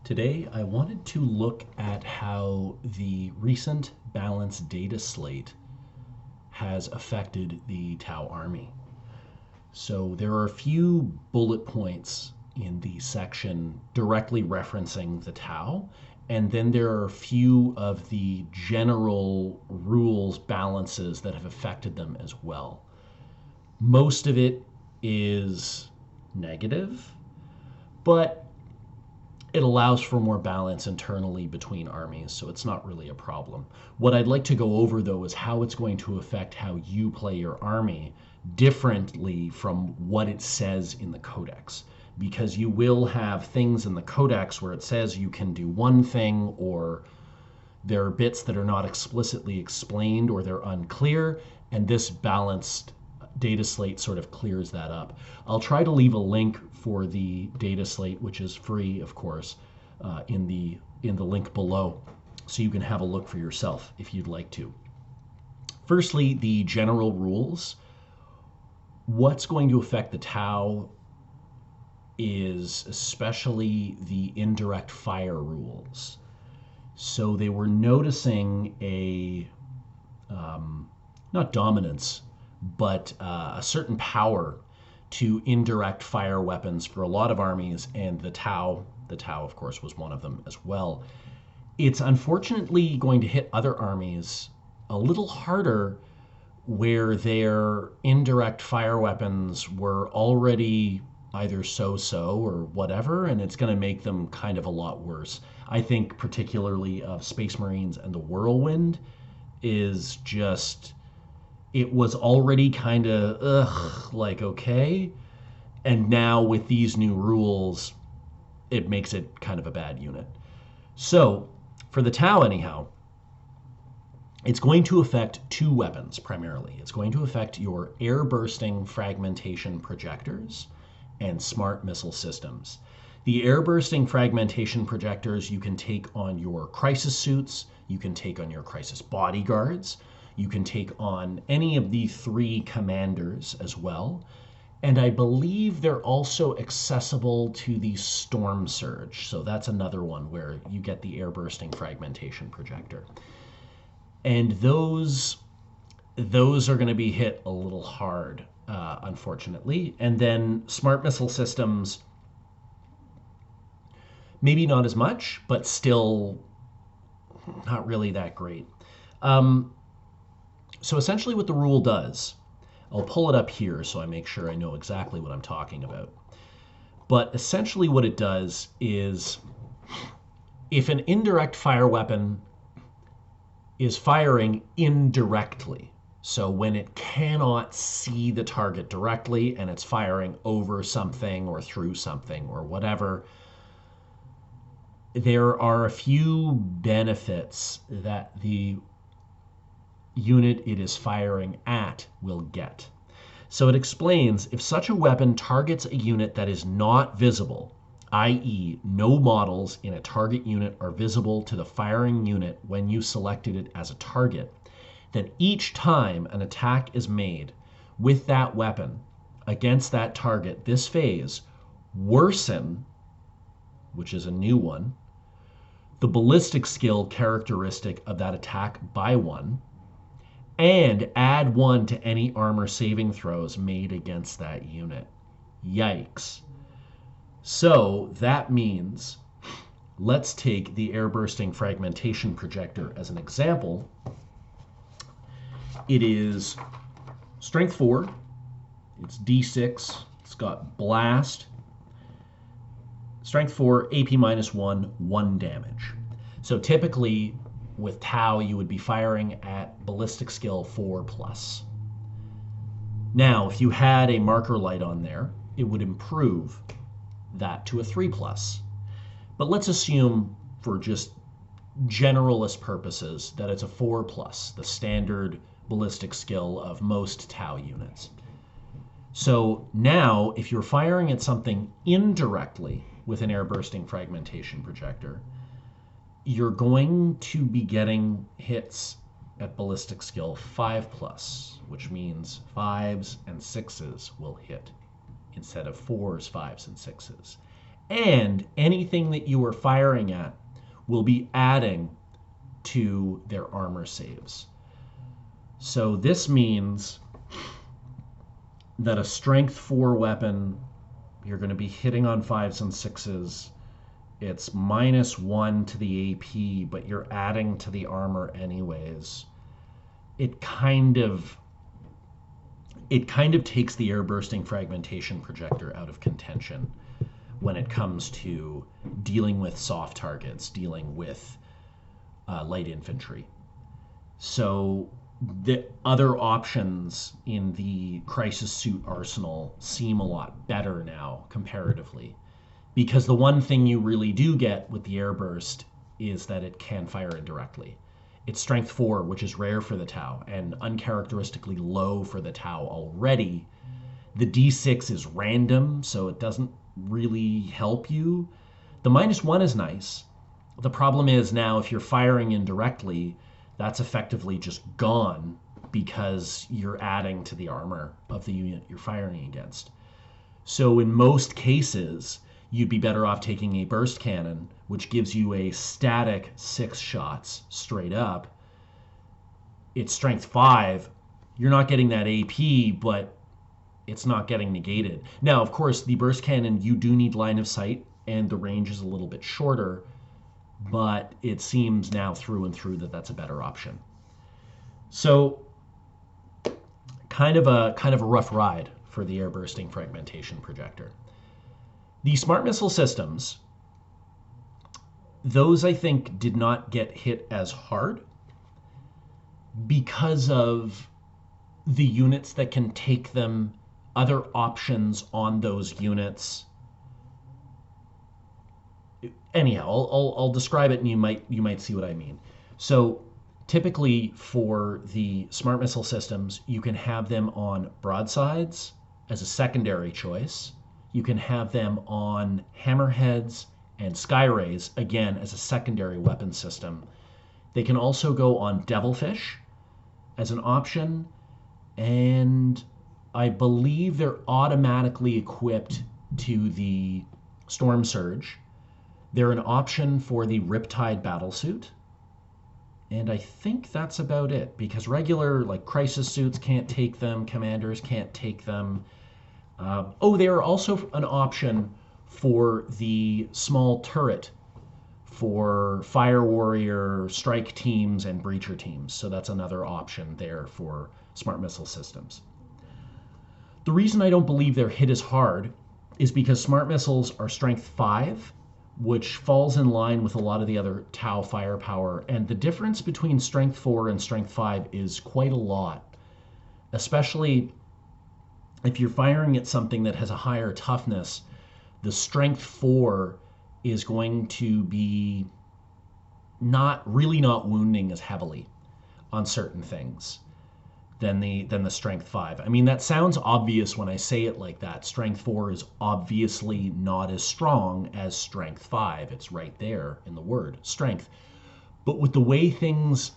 Today, I wanted to look at how the recent balanced data slate has affected the Tau army. So there are a few bullet points in the section directly referencing the Tau, and then there are a few of the general rules balances that have affected them as well. Most of it is negative, but it allows for more balance internally between armies, so it's not really a problem. What I'd like to go over, though, is how it's going to affect how you play your army differently from what it says in the codex. Because you will have things in the codex where it says you can do one thing, or there are bits that are not explicitly explained, or they're unclear, and this balanced data slate sort of clears that up. I'll try to leave a link for the data slate, which is free, of course, in the link below, so you can have a look for yourself if you'd like to. Firstly, the general rules. What's going to affect the Tau is especially the indirect fire rules. So they were noticing a not dominance, but a certain power to indirect fire weapons for a lot of armies, and the Tau, of course, was one of them as well. It's unfortunately going to hit other armies a little harder where their indirect fire weapons were already either so-so or whatever, and it's going to make them kind of a lot worse. I think particularly of Space Marines and the Whirlwind is just, it was already kind of like okay, and now with these new rules it makes it kind of a bad unit. So for the Tau anyhow, it's going to affect two weapons primarily. It's going to affect your air bursting fragmentation projectors and smart missile systems. The air bursting fragmentation projectors you can take on your crisis suits, you can take on your crisis bodyguards, you can take on any of the three commanders as well. And I believe they're also accessible to the Storm Surge. So that's another one where you get the air bursting fragmentation projector. And those are going to be hit a little hard, unfortunately. And then smart missile systems, maybe not as much, but still not really that great. So essentially what the rule does, I'll pull it up here so I make sure I know exactly what I'm talking about. But essentially what it does is, if an indirect fire weapon is firing indirectly, so when it cannot see the target directly and it's firing over something or through something or whatever, there are a few benefits that the unit it is firing at will get. So it explains, if such a weapon targets a unit that is not visible, i.e. no models in a target unit are visible to the firing unit when you selected it as a target, then each time an attack is made with that weapon against that target this phase, worsen, which is a new one, the ballistic skill characteristic of that attack by 1, and add 1 to any armor saving throws made against that unit. Yikes. So that means, let's take the air bursting fragmentation projector as an example. It is strength 4, it's D6, it's got blast, strength 4, AP -1, 1 damage. So typically with Tau you would be firing at ballistic skill 4+. Now if you had a marker light on there, it would improve that to a 3+. But let's assume, for just generalist purposes, that it's a 4+, the standard ballistic skill of most Tau units. So now if you're firing at something indirectly with an air bursting fragmentation projector, you're going to be getting hits at ballistic skill 5+, which means 5s and 6s will hit instead of 4s, 5s, and 6s. and anything that you are firing at will be adding to their armor saves. So this means that a strength 4 weapon, you're going to be hitting on 5s and 6s. It's -1 to the AP, but you're adding to the armor anyways. It kind of takes the air bursting fragmentation projector out of contention when it comes to dealing with soft targets, dealing with light infantry. So the other options in the crisis suit arsenal seem a lot better now comparatively, because the one thing you really do get with the airburst is that it can fire indirectly. It's strength 4, which is rare for the Tau and uncharacteristically low for the Tau already. The D6 is random, so it doesn't really help you. The -1 is nice. The problem is now if you're firing indirectly, that's effectively just gone because you're adding to the armor of the unit you're firing against. So in most cases, you'd be better off taking a burst cannon, which gives you a static 6 shots straight up. It's strength 5. You're not getting that AP, but it's not getting negated. Now, of course, the burst cannon, you do need line of sight, and the range is a little bit shorter, but it seems now through and through that that's a better option. So kind of a rough ride for the air bursting fragmentation projector. The smart missile systems, those I think did not get hit as hard because of the units that can take them, other options on those units. Anyhow, I'll describe it and you might see what I mean. So typically for the smart missile systems, you can have them on broadsides as a secondary choice. You can have them on hammerheads and skyrays, again, as a secondary weapon system. They can also go on devilfish as an option, and I believe they're automatically equipped to the storm surge. They're an option for the Riptide battlesuit. And I think that's about it, because regular like crisis suits can't take them, commanders can't take them. They are also an option for the small turret for fire warrior strike teams and breacher teams. So that's another option there for smart missile systems. The reason I don't believe they're hit as hard is because smart missiles are strength 5, which falls in line with a lot of the other Tau firepower. And the difference between strength 4 and strength 5 is quite a lot, especially if you're firing at something that has a higher toughness. The strength 4 is going to be not wounding as heavily on certain things than the strength 5. I mean, that sounds obvious when I say it like that. Strength 4 is obviously not as strong as strength 5. It's right there in the word strength. But with the way things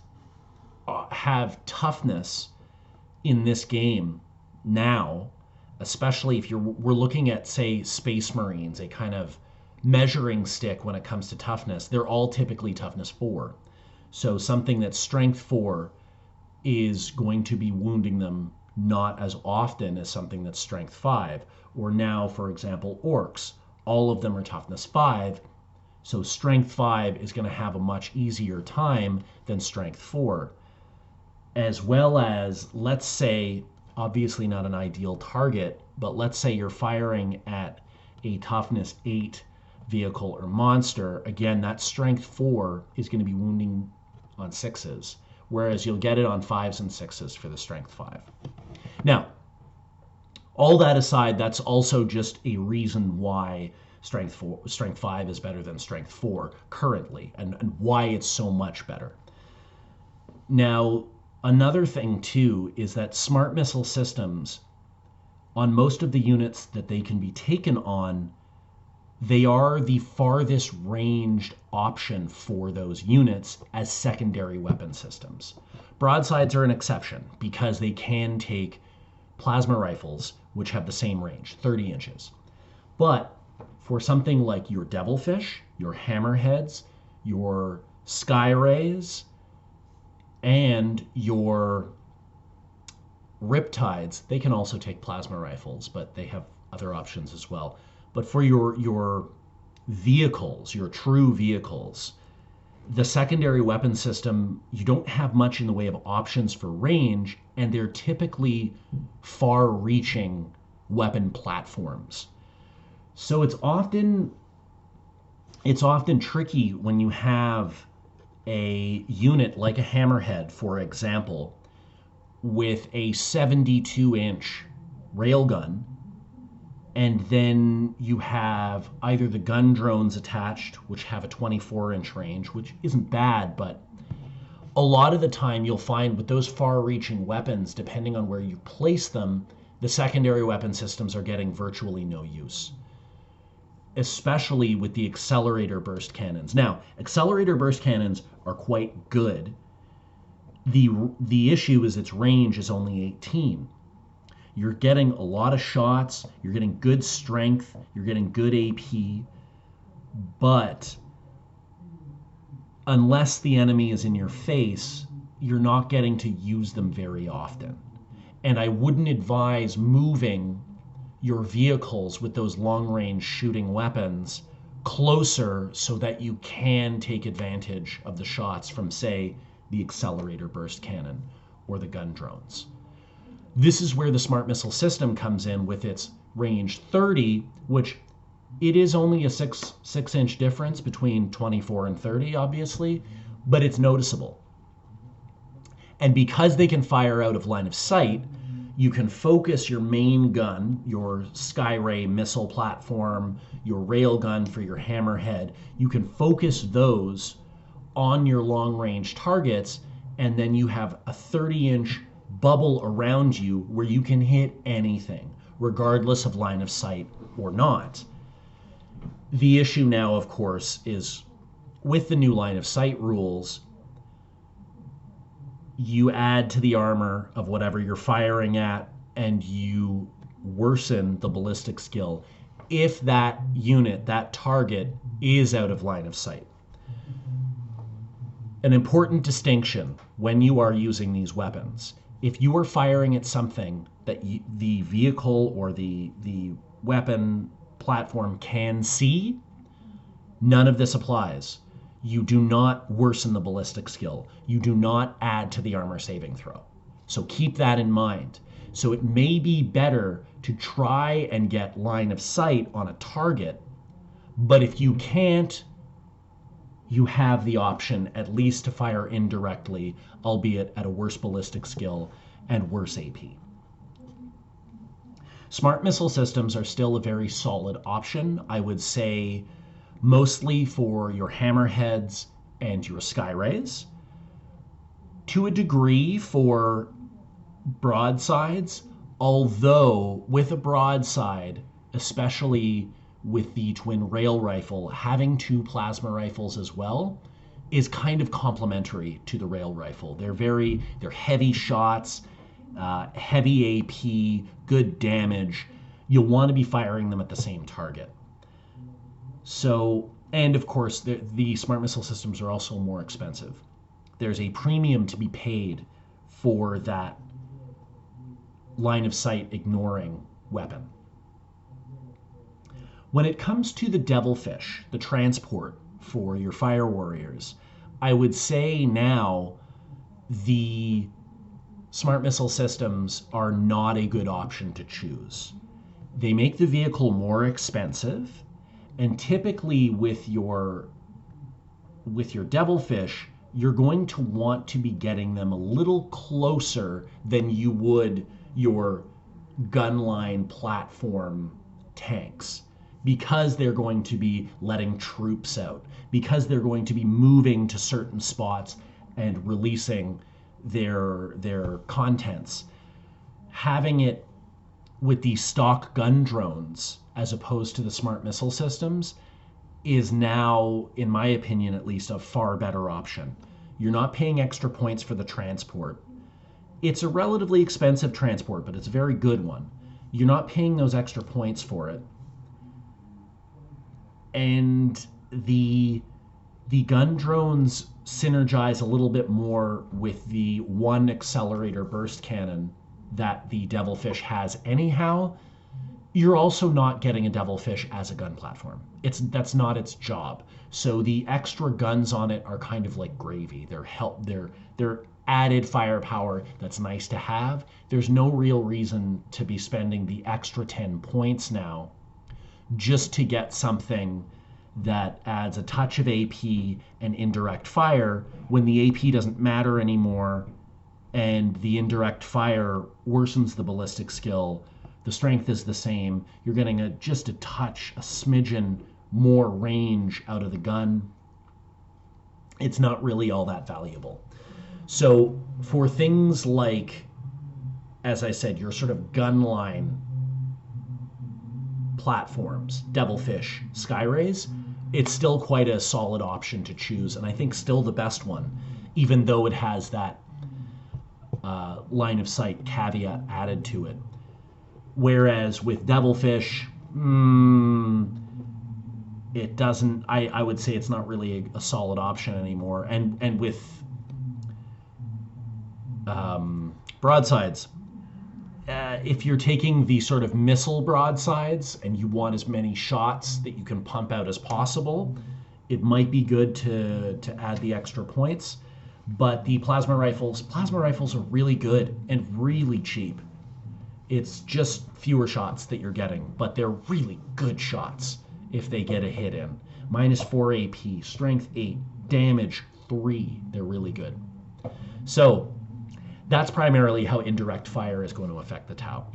have toughness in this game now, especially if we're looking at, say, Space Marines, a kind of measuring stick when it comes to toughness, they're all typically toughness 4. So something that's strength 4 is going to be wounding them not as often as something that's strength 5. Or now, for example, orcs, all of them are toughness 5. So strength 5 is going to have a much easier time than strength 4. As well as, let's say, obviously not an ideal target, but let's say you're firing at a toughness 8 vehicle or monster. Again, that strength 4 is going to be wounding on 6s, whereas you'll get it on 5s and 6s for the strength 5. Now, all that aside, that's also just a reason why strength 5 is better than strength 4 currently, and why it's so much better. Now, another thing too is that smart missile systems, on most of the units that they can be taken on, they are the farthest ranged option for those units as secondary weapon systems. Broadsides are an exception because they can take plasma rifles, which have the same range, 30 inches. But for something like your devilfish, your hammerheads, your skyrays, and your riptides, they can also take plasma rifles, but they have other options as well. But for your vehicles, your true vehicles, the secondary weapon system, you don't have much in the way of options for range, and they're typically far-reaching weapon platforms. So it's often tricky when you have a unit like a hammerhead, for example, with a 72-inch railgun, and then you have either the gun drones attached, which have a 24-inch range, which isn't bad, but a lot of the time you'll find with those far-reaching weapons, depending on where you place them, the secondary weapon systems are getting virtually no use, especially with the Accelerator burst cannons. Now, Accelerator burst cannons are quite good. The issue is its range is only 18. You're getting a lot of shots, you're getting good strength, you're getting good AP, but unless the enemy is in your face, you're not getting to use them very often. And I wouldn't advise moving your vehicles with those long-range shooting weapons closer so that you can take advantage of the shots from, say, the Accelerator burst cannon or the gun drones. This is where the smart missile system comes in with its range 30, which it is only a 6-inch difference between 24 and 30, obviously, but it's noticeable. And because they can fire out of line of sight, you can focus your main gun, your Skyray missile platform, your railgun for your hammerhead. You can focus those on your long-range targets, and then you have a 30-inch bubble around you where you can hit anything, regardless of line of sight or not. The issue now, of course, is with the new line of sight rules, you add to the armor of whatever you're firing at, and you worsen the ballistic skill if that unit, that target, is out of line of sight. An important distinction when you are using these weapons: if you are firing at something that the vehicle or the weapon platform can see, none of this applies. You do not worsen the ballistic skill. You do not add to the armor saving throw. So keep that in mind. So it may be better to try and get line of sight on a target, but if you can't, you have the option at least to fire indirectly, albeit at a worse ballistic skill and worse AP. Smart missile systems are still a very solid option, I would say, mostly for your hammerheads and your skyrays. To a degree for broadsides, although with a broadside, especially with the twin rail rifle, having two plasma rifles as well is kind of complementary to the rail rifle. They're heavy shots, heavy AP, good damage. You'll want to be firing them at the same target. So, and of course, the smart missile systems are also more expensive. There's a premium to be paid for that line of sight ignoring weapon. When it comes to the devilfish, the transport for your fire warriors, I would say now the smart missile systems are not a good option to choose. They make the vehicle more expensive, and typically with your devilfish, you're going to want to be getting them a little closer than you would your gunline platform tanks, because they're going to be letting troops out, because they're going to be moving to certain spots and releasing their contents. Having it with the stock gun drones as opposed to the smart missile systems is now, in my opinion at least, a far better option. You're not paying extra points for the transport. It's a relatively expensive transport, but it's a very good one. You're not paying those extra points for it. and the gun drones synergize a little bit more with the one accelerator burst cannon that the Devilfish has anyhow. You're also not getting a Devilfish as a gun platform. That's not its job. So the extra guns on it are kind of like gravy. They're added firepower that's nice to have. There's no real reason to be spending the extra 10 points now just to get something that adds a touch of AP and indirect fire when the AP doesn't matter anymore and the indirect fire worsens the ballistic skill. The strength is the same. You're getting just a touch, a smidgen more range out of the gun. It's not really all that valuable. So for things like, as I said, your sort of gun line platforms, Devilfish, Skyrays, it's still quite a solid option to choose, and I think still the best one, even though it has that line of sight caveat added to it. Whereas with Devilfish, it doesn't, I would say it's not really a solid option anymore. And with broadsides, if you're taking the sort of missile broadsides and you want as many shots that you can pump out as possible, it might be good to add the extra points. But the plasma rifles are really good and really cheap. It's just fewer shots that you're getting, but they're really good shots if they get a hit in. -4 AP, strength 8, damage 3. They're really good. So that's primarily how indirect fire is going to affect the Tau.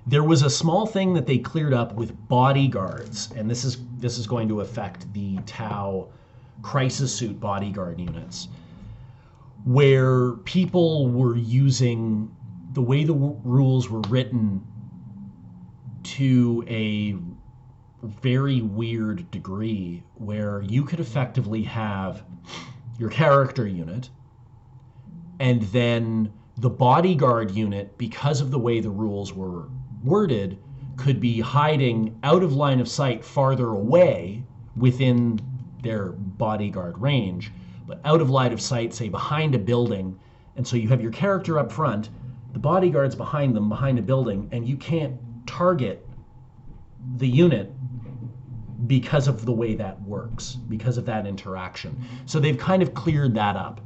There was a small thing that they cleared up with bodyguards, and this is going to affect the Tau crisis suit bodyguard units, where people were using the way the rules were written to a very weird degree, where you could effectively have your character unit and then the bodyguard unit, because of the way the rules were worded, could be hiding out of line of sight farther away within their bodyguard range, but out of line of sight, say behind a building. And so you have your character up front, the bodyguard's behind them, behind a building, and you can't target the unit because of the way that works, because of that interaction. So they've kind of cleared that up.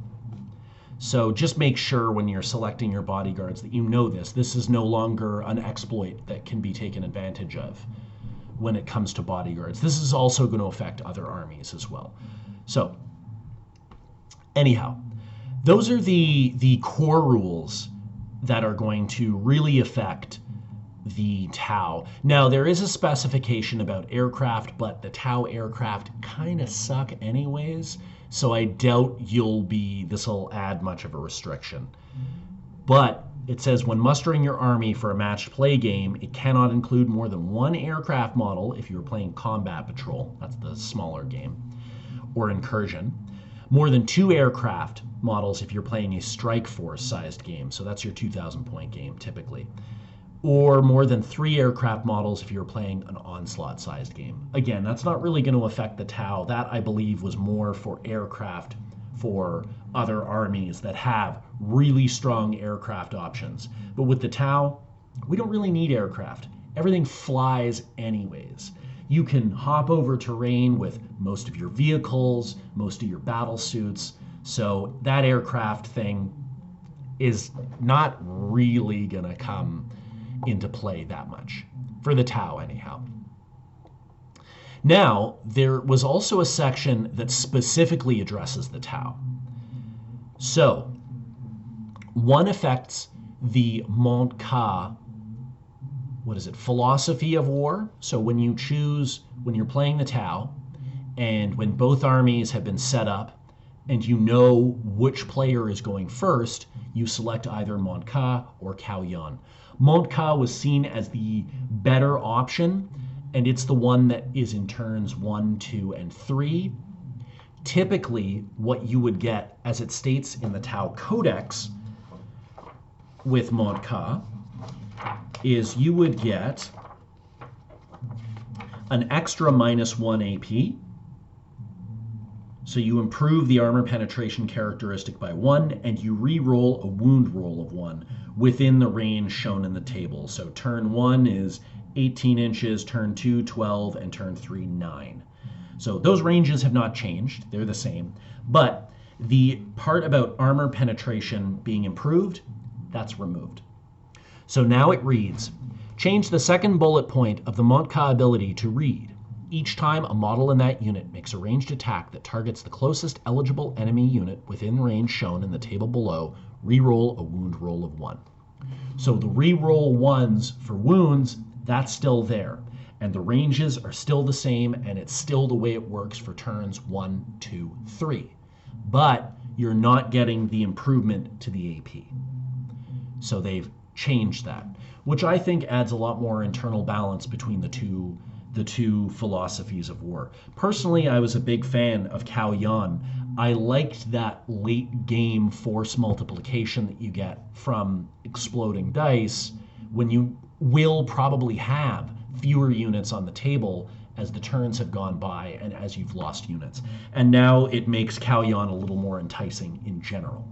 So just make sure when you're selecting your bodyguards that you know this. This is no longer an exploit that can be taken advantage of when it comes to bodyguards. This is also going to affect other armies as well. So anyhow, those are the core rules that are going to really affect the Tau. Now, there is a specification about aircraft, but the Tau aircraft kind of suck anyways, so I doubt this will add much of a restriction. But it says when mustering your army for a matched play game, it cannot include more than one aircraft model if you're playing combat patrol, that's the smaller game, or incursion. More than 2 aircraft models if you're playing a strike force sized game, so that's your 2,000 point game typically. Or more than 3 aircraft models if you're playing an onslaught-sized game. Again, that's not really going to affect the Tau. That, I believe, was more for aircraft for other armies that have really strong aircraft options. But with the Tau, we don't really need aircraft. Everything flies anyways. You can hop over terrain with most of your vehicles, most of your battle suits. So that aircraft thing is not really going to come into play that much, for the Tau anyhow. Now, there was also a section that specifically addresses the Tau. So, one affects the Montcalm, philosophy of war. So when you're playing the Tau, and when both armies have been set up, and you know which player is going first, you select either Montcalm or Cao Yan. Montcalm was seen as the better option, and it's the one that is in turns 1, 2, and 3. Typically, what you would get, as it states in the Tau Codex with Montcalm, is you would get an extra -1 AP. So you improve the armor penetration characteristic by 1, and you re-roll a wound roll of 1 within the range shown in the table. So turn 1 is 18 inches, turn 2, 12, and turn 3, 9. So those ranges have not changed. They're the same. But the part about armor penetration being improved, that's removed. So now it reads, change the second bullet point of the Montcalm ability to read. Each time a model in that unit makes a ranged attack that targets the closest eligible enemy unit within range shown in the table below, re-roll a wound roll of 1. So the re-roll 1s for wounds, that's still there. And the ranges are still the same, and it's still the way it works for turns 1, 2, 3. But you're not getting the improvement to the AP. So they've changed that, which I think adds a lot more internal balance between the two philosophies of war. Personally, I was a big fan of Cao Yan. I liked that late game force multiplication that you get from exploding dice when you will probably have fewer units on the table as the turns have gone by and as you've lost units. And now it makes Cao Yan a little more enticing in general.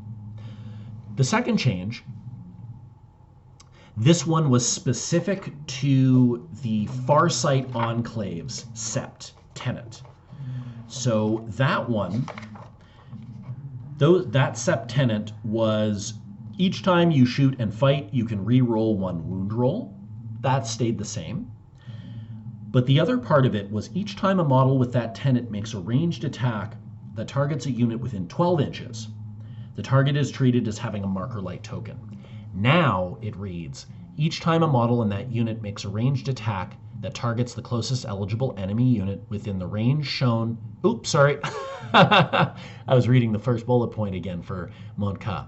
The second change, this one was specific to the Farsight Enclave's Sept Tenet. So that one, that Sept Tenet was each time you shoot and fight, you can re-roll 1 wound roll. That stayed the same. But the other part of it was each time a model with that tenet makes a ranged attack that targets a unit within 12 inches, the target is treated as having a marker light token. Now it reads, each time a model in that unit makes a ranged attack that targets the closest eligible enemy unit within the range shown. Oops, sorry. I was reading the first bullet point again for Montcalm.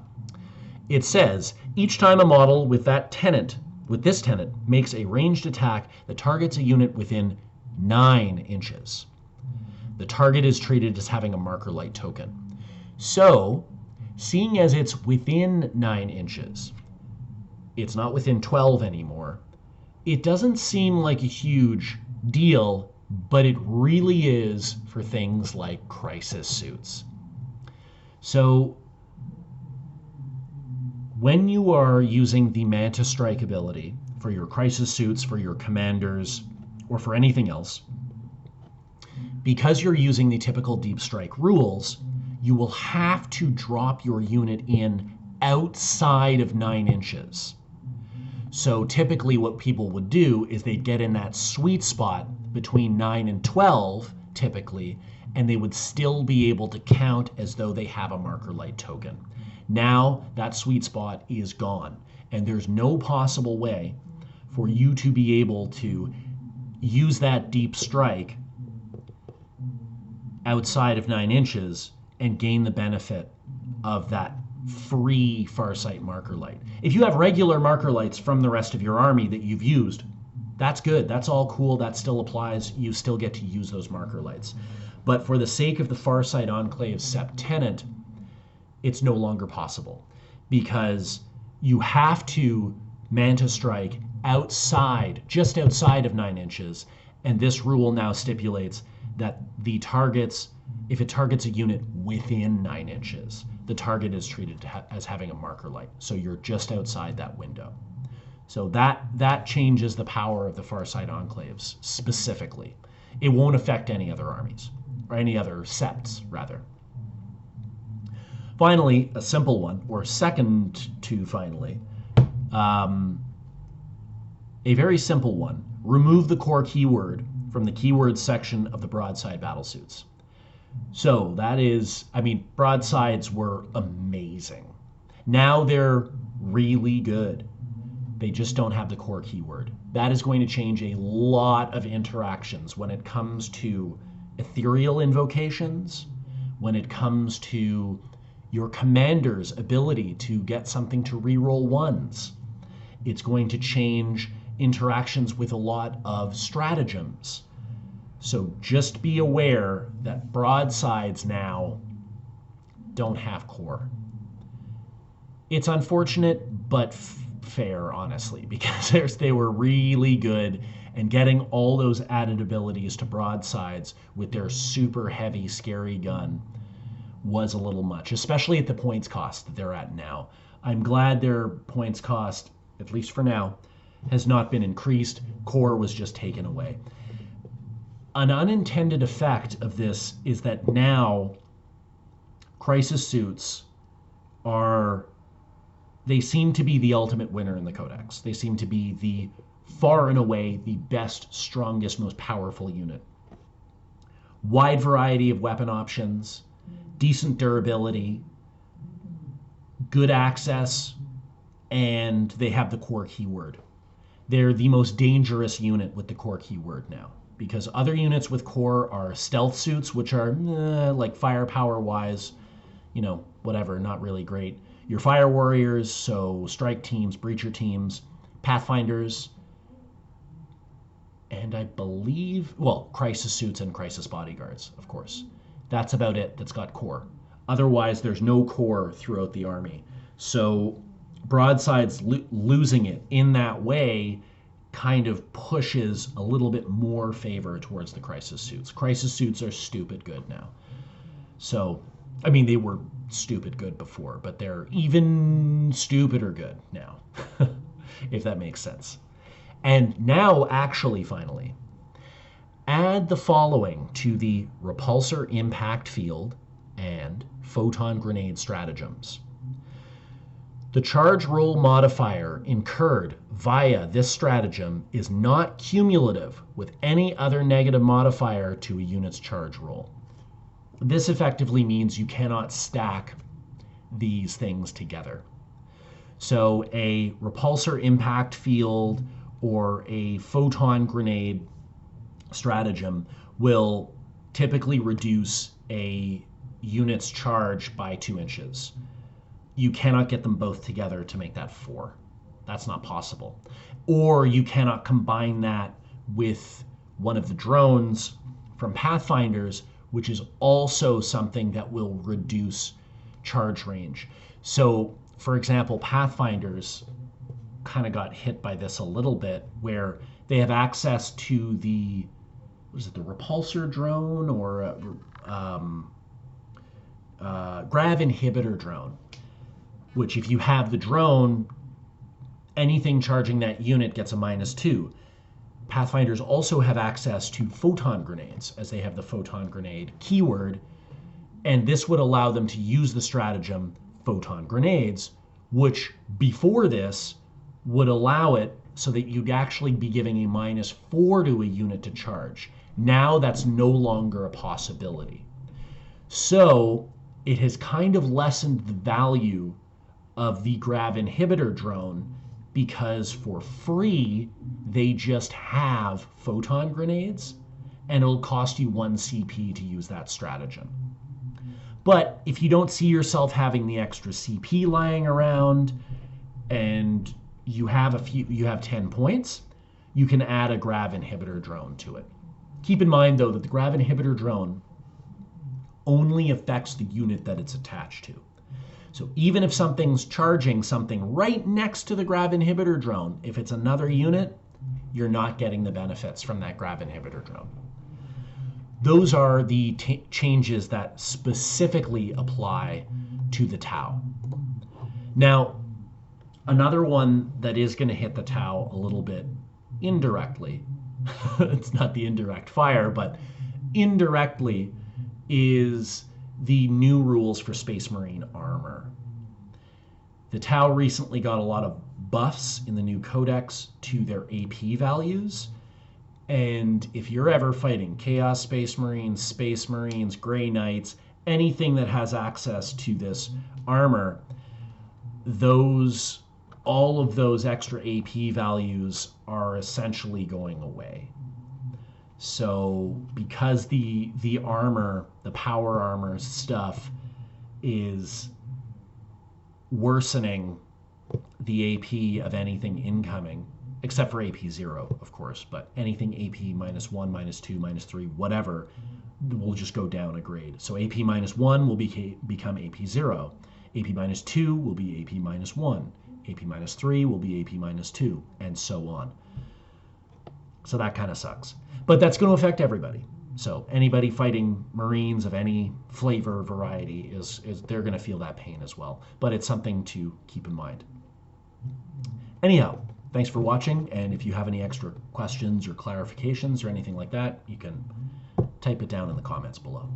It says, each time a model with this tenet makes a ranged attack that targets a unit within 9 inches, the target is treated as having a marker light token. So, seeing as it's within 9 inches, it's not within 12 anymore, it doesn't seem like a huge deal, but it really is for things like crisis suits. So, when you are using the Manta Strike ability for your crisis suits, for your commanders, or for anything else, because you're using the typical deep strike rules, you will have to drop your unit in outside of 9 inches. So typically what people would do is they'd get in that sweet spot between 9 and 12, typically, and they would still be able to count as though they have a marker light token. Now that sweet spot is gone, and there's no possible way for you to be able to use that deep strike outside of 9 inches and gain the benefit of that free Farsight marker light. If you have regular marker lights from the rest of your army that you've used, that's good. That's all cool. That still applies. You still get to use those marker lights. But for the sake of the Farsight Enclave Sept Tenet, it's no longer possible because you have to Manta Strike outside, just outside of 9 inches. And this rule now stipulates that if it targets a unit within 9 inches, the target is treated as having a marker light. So you're just outside that window. So that changes the power of the Farsight Enclaves specifically. It won't affect any other armies, or any other septs, rather. Finally, a simple one, or second to finally, a very simple one. Remove the core keyword from the keyword section of the Broadside battlesuits. So that is, Broadsides were amazing. Now they're really good. They just don't have the core keyword. That is going to change a lot of interactions when it comes to ethereal invocations, when it comes to your commander's ability to get something to reroll ones. It's going to change interactions with a lot of stratagems. So just be aware that broadsides now don't have core. It's unfortunate, but fair, honestly, because they were really good And getting all those added abilities to broadsides with their super heavy, scary gun was a little much, especially at the points cost that they're at now. I'm glad their points cost, at least for now, has not been increased. Core was just taken away. An unintended effect of this is that now crisis suits they seem to be the ultimate winner in the Codex. They seem to be the far and away the best, strongest, most powerful unit. Wide variety of weapon options, decent durability, good access, and they have the core keyword. They're the most dangerous unit with the core keyword now, because other units with core are stealth suits, which are like firepower wise, whatever, not really great. Your fire warriors, so strike teams, breacher teams, pathfinders, and I believe, crisis suits and crisis bodyguards, of course. That's about it that's got core. Otherwise, there's no core throughout the army. So Broadside's losing it in that way kind of pushes a little bit more favor towards the crisis suits. Crisis suits are stupid good now. So, they were stupid good before, but they're even stupider good now, if that makes sense. And now, actually, finally, add the following to the repulsor impact field and photon grenade stratagems. The charge roll modifier incurred via this stratagem is not cumulative with any other negative modifier to a unit's charge roll. This effectively means you cannot stack these things together. So a repulsor impact field or a photon grenade stratagem will typically reduce a unit's charge by 2 inches. You cannot get them both together to make that 4. That's not possible. Or you cannot combine that with one of the drones from Pathfinders, which is also something that will reduce charge range. So, for example, Pathfinders kind of got hit by this a little bit, where they have access to the repulsor drone or grav inhibitor drone, which if you have the drone, anything charging that unit gets a -2. Pathfinders also have access to photon grenades, as they have the photon grenade keyword, and this would allow them to use the stratagem photon grenades, which before this would allow it so that you'd actually be giving a -4 to a unit to charge. Now that's no longer a possibility. So it has kind of lessened the value of the grav inhibitor drone, because for free they just have photon grenades and it'll cost you 1 CP to use that stratagem. But if you don't see yourself having the extra CP lying around and you have 10 points, you can add a grav inhibitor drone to it. Keep in mind though that the grav inhibitor drone only affects the unit that it's attached to. So even if something's charging something right next to the grav inhibitor drone, if it's another unit, you're not getting the benefits from that grav inhibitor drone. Those are the changes that specifically apply to the Tau. Now, another one that is going to hit the Tau a little bit indirectly, it's not the indirect fire, but indirectly, is the new rules for Space Marine armor. The Tau recently got a lot of buffs in the new codex to their AP values. And if you're ever fighting Chaos Space Marines, Grey Knights, anything that has access to this armor, all of those extra AP values are essentially going away. So because the armor, the power armor stuff is worsening the AP of anything incoming, except for AP 0, of course, but anything AP -1, -2, -3, whatever, will just go down a grade. So AP -1 will become AP 0. AP -2 will be AP -1. AP -3 will be AP -2, and so on. So that kind of sucks. But that's going to affect everybody. So anybody fighting Marines of any flavor variety is they're going to feel that pain as well. But it's something to keep in mind. Anyhow, thanks for watching, and if you have any extra questions or clarifications or anything like that, you can type it down in the comments below.